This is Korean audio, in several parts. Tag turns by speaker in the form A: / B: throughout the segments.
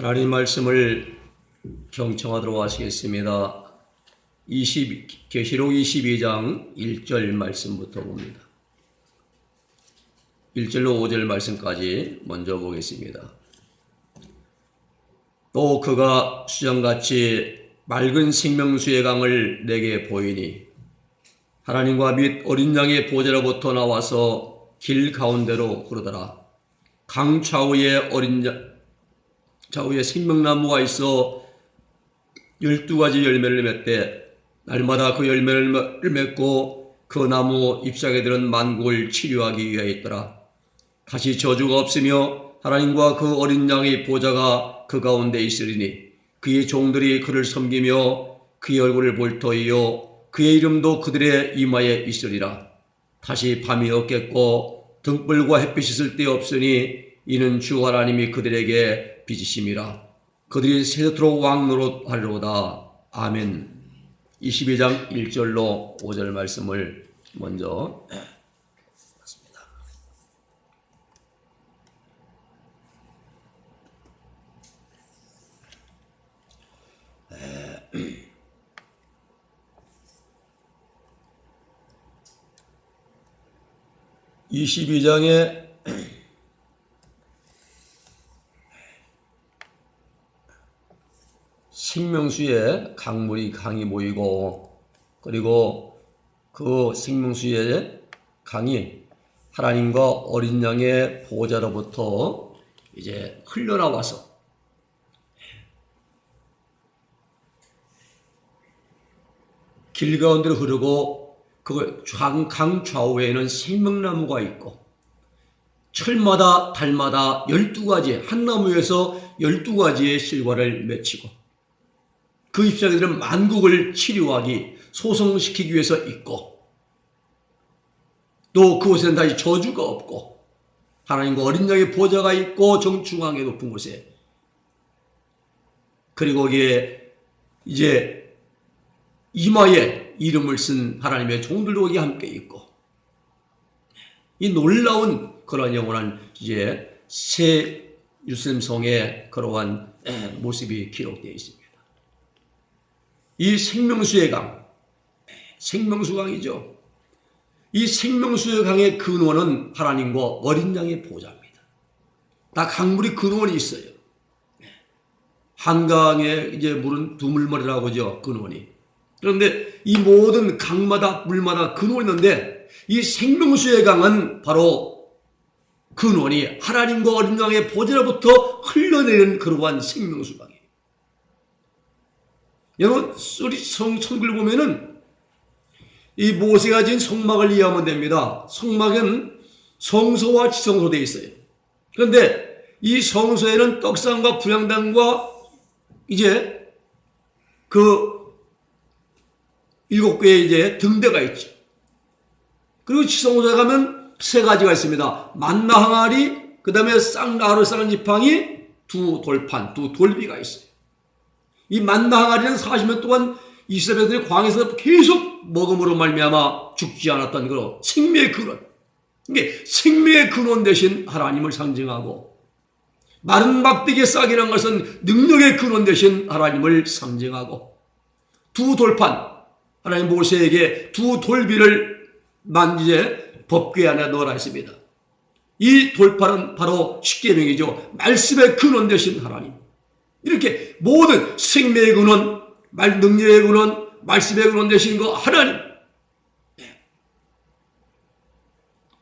A: 하나님 말씀을 경청하도록 하시겠습니다. 계시록 22장 1절 말씀부터 봅니다. 1절로 5절 말씀까지 먼저 보겠습니다. 또 그가 수정같이 맑은 생명수의 강을 내게 보이니 하나님과 및 어린 양의 보좌로부터 나와서 길 가운데로 흐르더라. 강 좌우에 좌우에 생명나무가 있어 12가지 열매를 맺되 날마다 그 열매를 맺고 그 나무 잎사귀에 들은 만국을 치료하기 위하여 있더라. 다시 저주가 없으며 하나님과 그 어린 양의 보좌가 그 가운데 있으리니 그의 종들이 그를 섬기며 그의 얼굴을 볼 터이요 그의 이름도 그들의 이마에 있으리라. 다시 밤이 없겠고 등불과 햇빛이 있을 데 없으니 이는 주 하나님이 그들에게 빚이심이라. 그들이 세세토록 왕노릇하리로다. 아멘. 22장 1절로 5절 말씀을 먼저 봤습니다. (22장에) 생명수에 강이 모이고, 그리고 그 생명수의 강이 하나님과 어린 양의 보좌로부터 이제 흘러나와서 길 가운데로 흐르고, 그 강 좌우에는 생명나무가 있고, 철마다 달마다 12가지, 한 나무에서 12가지의 실과를 맺히고, 그 잎사귀들은 만국을 치료하기, 소성시키기 위해서 있고, 또 그곳에는 다시 저주가 없고, 하나님과 어린 양의 보좌가 있고, 정중앙의 높은 곳에, 그리고 거기에 이제 이마에 이름을 쓴 하나님의 종들도 거기 함께 있고, 이 놀라운 그러한 영원한 이제 새 예루살렘 성의 그러한 모습이 기록되어 있습니다. 이 생명수의 강, 생명수강이죠. 이 생명수의 강의 근원은 하나님과 어린 양의 보좌입니다. 다 강물이 근원이 있어요. 한강에 이제 물은 두물머리라고 하죠, 근원이. 그런데 이 모든 강마다 물마다 근원이 있는데, 이 생명수의 강은 바로 근원이 하나님과 어린 양의 보좌로부터 흘러내리는 그러한 생명수 강이에요. 여러분, 성글을 보면은 이 모세가 지은 성막을 이해하면 됩니다. 성막은 성소와 지성소 되어 있어요. 그런데 이 성소에는 떡상과 부양단과 이제 그 7개의 이제 등대가 있죠. 그리고 지성소에 가면 3가지가 있습니다. 만나 항아리, 그 다음에 쌍나루를 싸는 지팡이, 2 돌판, 2 돌비가 있어요. 이 만나 항아리는 40년 동안 이스라엘 백성들이 광야에서 계속 먹음으로 말미암아 죽지 않았던 그런 생명의 근원. 이게 생명의 근원 대신 하나님을 상징하고, 마른 막대기에 싹이라는 것은 능력의 근원 대신 하나님을 상징하고, 2 돌판, 하나님 모세에게 2 돌비를 만지제 법궤 안에 넣으라 했습니다. 이 돌판은 바로 십계명이죠. 말씀의 근원 되신 하나님. 이렇게 모든 생명의 근원, 능력의 근원, 말씀의 근원 되신 거 하나님.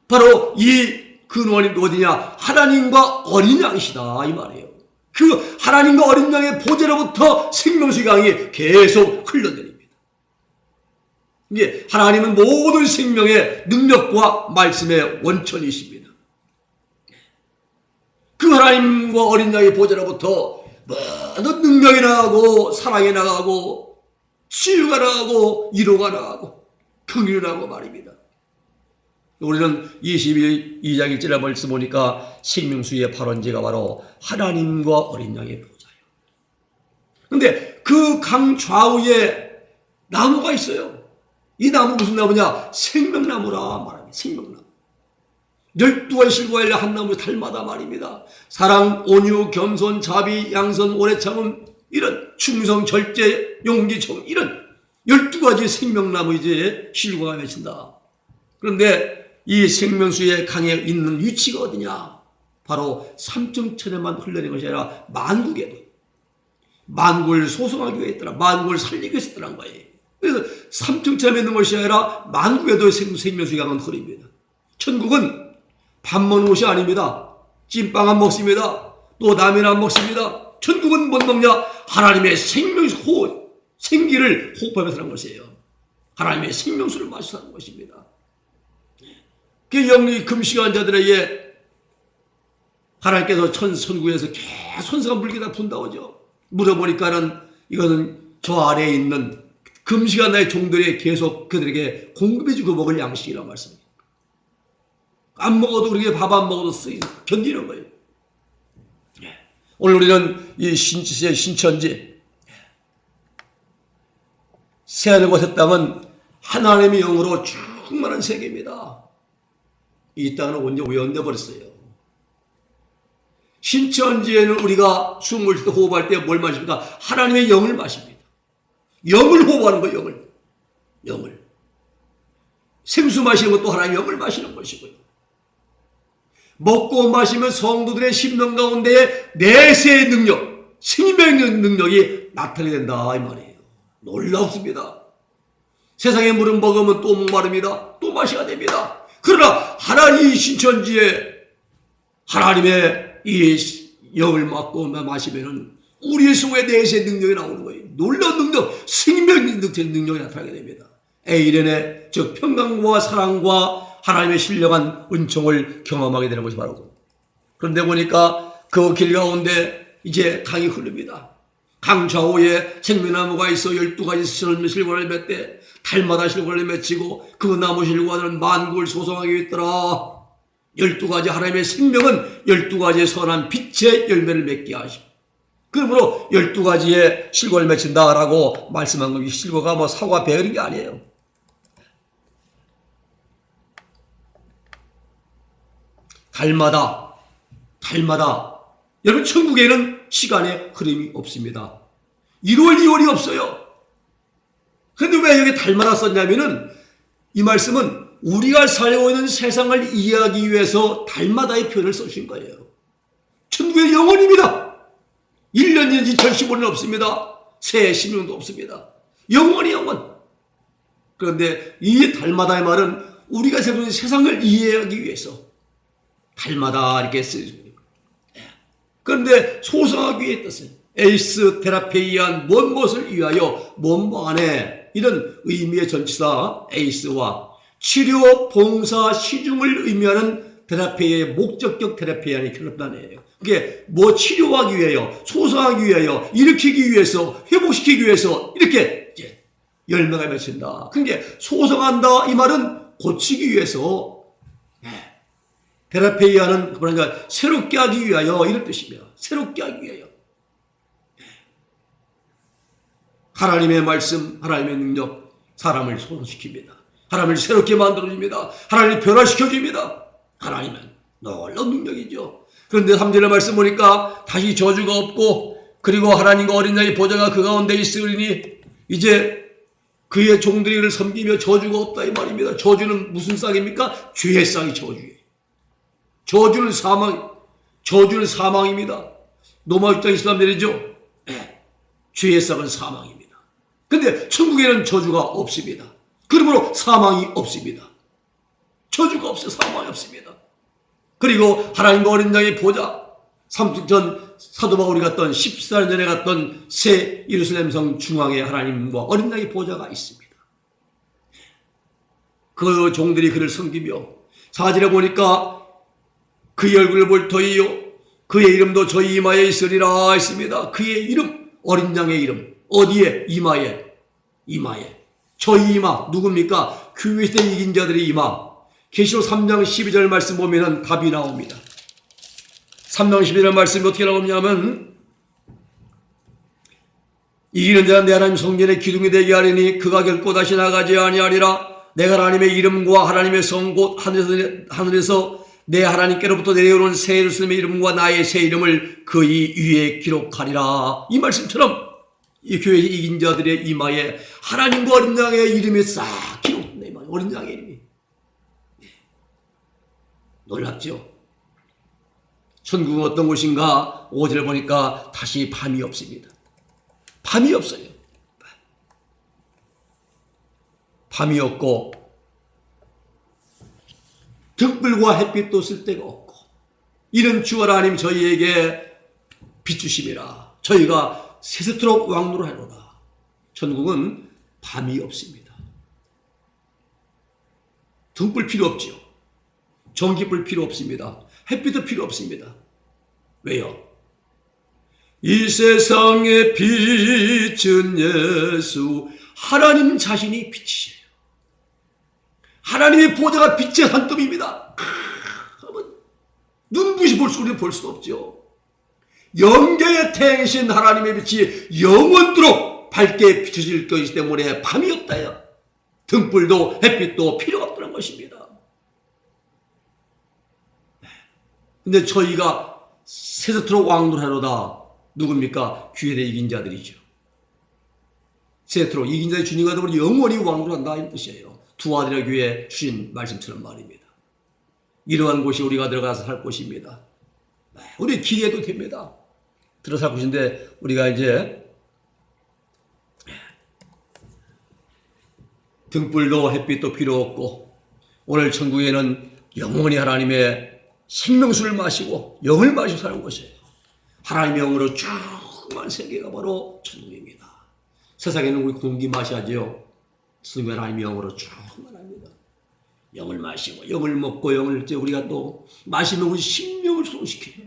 A: 바로 이 근원이 어디냐? 하나님과 어린 양이시다 이 말이에요. 그 하나님과 어린 양의 보좌로부터 생명수 강이 계속 흘러내립니다. 이게 하나님은 모든 생명의 능력과 말씀의 원천이십니다. 그 하나님과 어린 양의 보좌로부터 모든 능력이 나가고, 사랑이 나가고, 치유가 나가고, 위로가 나가고, 긍휼이 나가고 말입니다. 우리는 22장 1절에 말씀 보니까 생명수의 발원지가 바로 하나님과 어린 양의 보좌예요. 그런데 그 강 좌우에 나무가 있어요. 이 나무 무슨 나무냐? 생명나무라 말합니다. 생명나무. 12가지 실과를 한 나무 달마다 말입니다. 사랑, 온유, 겸손, 자비, 양선, 오래 참음, 이런 충성, 절제, 용기, 정, 이런 12가지 생명나무 이제 실과가 맺힌다. 그런데 이 생명수의 강에 있는 위치가 어디냐? 바로 삼층천에만 흘러내는 것이 아니라 만국에도, 만국을 소송하기 위해 있더라. 만국을 살리기 위해서 있더란 거예요. 그래서 삼층천에 있는 것이 아니라 만국에도 생명수의 강은 흐릅니다. 천국은 밥 먹는 곳이 아닙니다. 찐빵 안 먹습니다. 또 라면 안 먹습니다. 천국은 못 먹냐? 하나님의 생기를 호흡하면서 하는 것이에요. 하나님의 생명수를 마셔서 하는 것입니다. 그 영리 금식환자들에게 하나님께서 천국에서 계속 손수가 물기다 분다오죠. 물어보니까는 이거는 저 아래에 있는 금식환자의 종들이 계속 그들에게 공급해주고 먹을 양식이라고 말씀합니다. 안 먹어도 그렇게 밥 안 먹어도 견디는 거예요. 오늘 우리는 이 신천지 새하늘과 새 땅은 하나님의 영으로 충만한 세계입니다. 이 땅은 언제 오염돼 버렸어요. 신천지에는 우리가 숨을 쉴 때 호흡할 때 뭘 마십니까? 하나님의 영을 마십니다. 영을 호흡하는 거예요. 영을. 생수 마시는 것도 하나님의 영을 마시는 것이고요. 먹고 마시면 성도들의 심령 가운데 내세의 능력, 생명의 능력이 나타나게 된다 이 말이에요. 놀랍습니다. 세상의 물은 먹으면 또 목마릅니다. 또 마셔야 됩니다. 그러나 하나님 신천지에 하나님의 이 영을 맡고 마시면은 우리의 속에 내세의 능력이 나오는 거예요. 놀라운 능력, 생명의 능력이 나타나게 됩니다. 에이렌의 즉 평강과 사랑과 하나님의 신령한 은총을 경험하게 되는 것이 바로. 그런데 보니까 그 길 가운데 이제 강이 흐릅니다. 강 좌우에 생명나무가 있어 12가지 실과를 맺되 달마다 실과를 맺히고 그 나무 실과는 만국을 소송하게 있더라. 12가지 하나님의 생명은 12가지의 선한 빛의 열매를 맺게 하시고, 그러므로 12가지의 실과를 맺힌다라고 말씀한 겁니다. 실과가 뭐 사과 배어린 게 아니에요. 달마다 여러분 천국에는 시간의 흐름이 없습니다. 1월 2월이 없어요. 그런데 왜 여기 달마다 썼냐면은 이 말씀은 우리가 살고 있는 세상을 이해하기 위해서 달마다의 표현을 써주신 거예요. 천국의 영원입니다. 1년이 2015년 없습니다. 새해 10년도 없습니다. 영원히 영원. 그런데 이 달마다의 말은 우리가 살고 있는 세상을 이해하기 위해서 달마다 이렇게 쓰여집니다. 그런데 소성하기 위해 뜻은 에이스 테라페이안 뭔 것을 위하여 뭔 안에 이런 의미의 전치사 에이스와 치료, 봉사, 시중을 의미하는 테라피의 목적격 테라피안이 결합단이에요. 그게 뭐 치료하기 위하여, 소성하기 위하여, 일으키기 위해서, 회복시키기 위해서 이렇게 이제 열매가 맺힌다. 그게 소성한다 이 말은 고치기 위해서, 테라피아는 그러니까 새롭게 하기 위하여 이런 뜻입니다. 새롭게 하기 위하여. 하나님의 말씀, 하나님의 능력, 사람을 소성시킵니다. 하나님을 새롭게 만들어줍니다. 하나님을 변화시켜줍니다. 하나님은 놀라운 능력이죠. 그런데 3절의 말씀 보니까 다시 저주가 없고 그리고 하나님과 어린 양의 보좌가 그 가운데 있으리니 이제 그의 종들이 그를 섬기며 저주가 없다 이 말입니다. 저주는 무슨 쌍입니까? 죄의 쌍이 저주예요. 저주는 사망입니다. 로마 6장 23절이죠. 죄의 쌍은 사망입니다. 근데 천국에는 저주가 없습니다. 그러므로 사망이 없습니다. 저주가 없어요. 사망이 없습니다. 그리고 하나님과 어린 양의 보좌, 전 사도 바울이 갔던 14년 전에 갔던 새 예루살렘 성 중앙에 하나님과 어린 양의 보좌가 있습니다. 그 종들이 그를 섬기며 4절에 보니까 그의 얼굴을 볼 터이요 그의 이름도 저희 이마에 있으리라 했습니다. 그의 이름, 어린 양의 이름 어디에? 이마에. 저희 이마 누굽니까? 교회시대 이긴 자들의 이마. 계시록 3장 12절 말씀 보면은 답이 나옵니다. 3장 12절 말씀이 어떻게 나오냐면 이기는 자는 내 하나님 성전의 기둥이 되게 하리니 그가 결코 다시 나가지 아니하리라. 내가 하나님의 이름과 하나님의 성 곧 하늘에서 내 하나님께로부터 내려오는 새 예루살렘의 이름과 나의 새 이름을 그의 위에 기록하리라. 이 말씀처럼 이 교회에 이긴 자들의 이마에 하나님과 어린 양의 이름이 싹 기록된다. 이마에 어린 양의 이름이. 놀랍죠? 천국은 어떤 곳인가? 5절을 보니까 다시 밤이 없습니다. 밤이 없어요. 밤이 없고 등불과 햇빛도 쓸 데가 없고 이런 주 하나님 저희에게 비추심이라. 저희가 세세토록 왕노를 하노라. 천국은 밤이 없습니다. 등불 필요 없지요. 전기불 필요 없습니다. 햇빛도 필요 없습니다. 왜요? 이 세상의 빛은 예수 하나님 자신이 빛이에요. 하나님의 보좌가 빛의 산더미입니다. 눈부시 볼 수는 볼 수 없죠. 영계의 태행신 하나님의 빛이 영원토록 밝게 비춰질 것이기 때문에 밤이 없다요. 등불도 햇빛도 필요가 없다는 것입니다. 근데 저희가 세세토록 왕노하노다. 누굽니까? 귀에 이긴 자들이죠. 세세토록 이긴 자의 주님과 더불어 영원히 왕노한다 이런 뜻이에요. 두 아들의 교회에 주신 말씀처럼 말입니다. 이러한 곳이 우리가 들어가서 살 곳입니다. 우리 기대해도 됩니다. 들어서 살 곳인데 우리가 이제 등불도 햇빛도 필요 없고 오늘 천국에는 영원히 하나님의 생명수를 마시고 영을 마시고 사는 곳이에요. 하나님의 영으로 충만 세계가 바로 천국입니다. 세상에는 우리 공기 마셔야죠. 스승 하나님의 영으로 충만합니다. 영을 마시고 영을 먹고 영을 이제 우리가 또 마시면 우리 심령을 소통시켜요.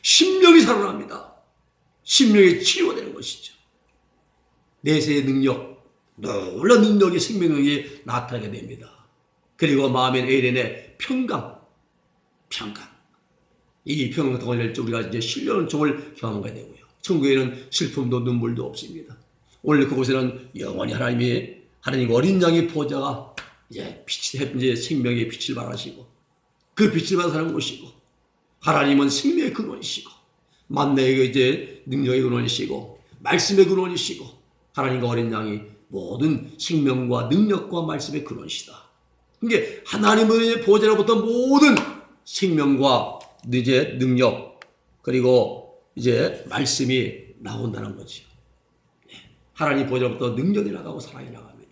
A: 심령이 살아납니다. 심령이 치료되는 것이죠. 내세의 능력, 놀라운 능력이 생명 능력이 나타나게 됩니다. 그리고 마음의 에덴의 평강. 이 평강 덩어리를 우리가 이제 신령한 종을 경험하게 되고요. 천국에는 슬픔도 눈물도 없습니다. 오늘 그곳에는 영원히 하나님 어린 양의 보좌가 이제 이제 생명의 빛을 발하시고 그 빛을 받아 사는 곳이고 하나님은 생명의 근원이시고 만나의 이제 능력의 근원이시고 말씀의 근원이시고 하나님과 어린 양이 모든 생명과 능력과 말씀의 근원이시다. 그게 하나님의 보좌로부터 모든 생명과 이제 능력 그리고 이제 말씀이 나온다는 거죠. 하나님 보좌로부터 능력이 나가고 사랑이 나갑니다.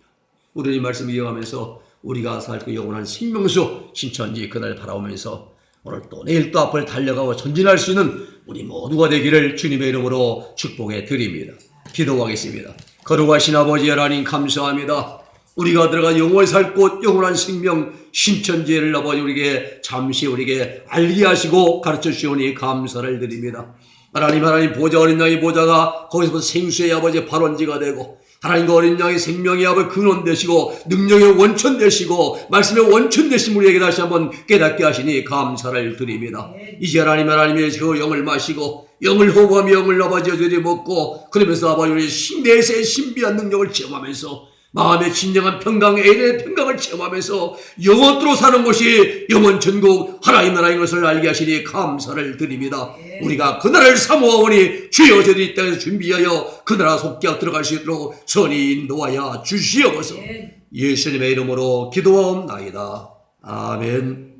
A: 우리는 이 말씀을 이어가면서 우리가 살 그 영원한 생명수 신천지 그날 바라보면서 오늘 또 내일 또 앞을 달려가고 전진할 수 있는 우리 모두가 되기를 주님의 이름으로 축복해 드립니다. 기도하겠습니다. 거룩하신 아버지 하나님 감사합니다. 우리가 들어가 영원히 살 곳 영원한 생명 신천지를 아버지 우리에게 잠시 우리에게 알게 하시고 가르쳐 주시오니 감사를 드립니다. 하나님 보좌 어린 양의 보좌가 거기서부터 생수의 아버지 발원지가 되고 하나님과 어린 양의 생명의 아버지 근원 되시고 능력의 원천 되시고 말씀의 원천 되신 우리에게 다시 한번 깨닫게 하시니 감사를 드립니다. 이제 하나님의 그 영을 마시고 영을 호흡하며 영을 아버지 저들이 먹고 그러면서 아버지 우리 내세의 신비한 능력을 체험하면서 마음의 진정한 평강, 에덴의 평강을 체험하면서 영원토록 사는 것이 영원 천국 하나님 나라인 것을 알게 하시니 감사를 드립니다. 우리가 그 나라를 사모하오니 주여 저들이 이 땅에서 준비하여 그 나라 속죄 들어갈 수 있도록 선히 인도하여 주시옵소서. 예수님의 이름으로 기도하옵나이다. 아멘.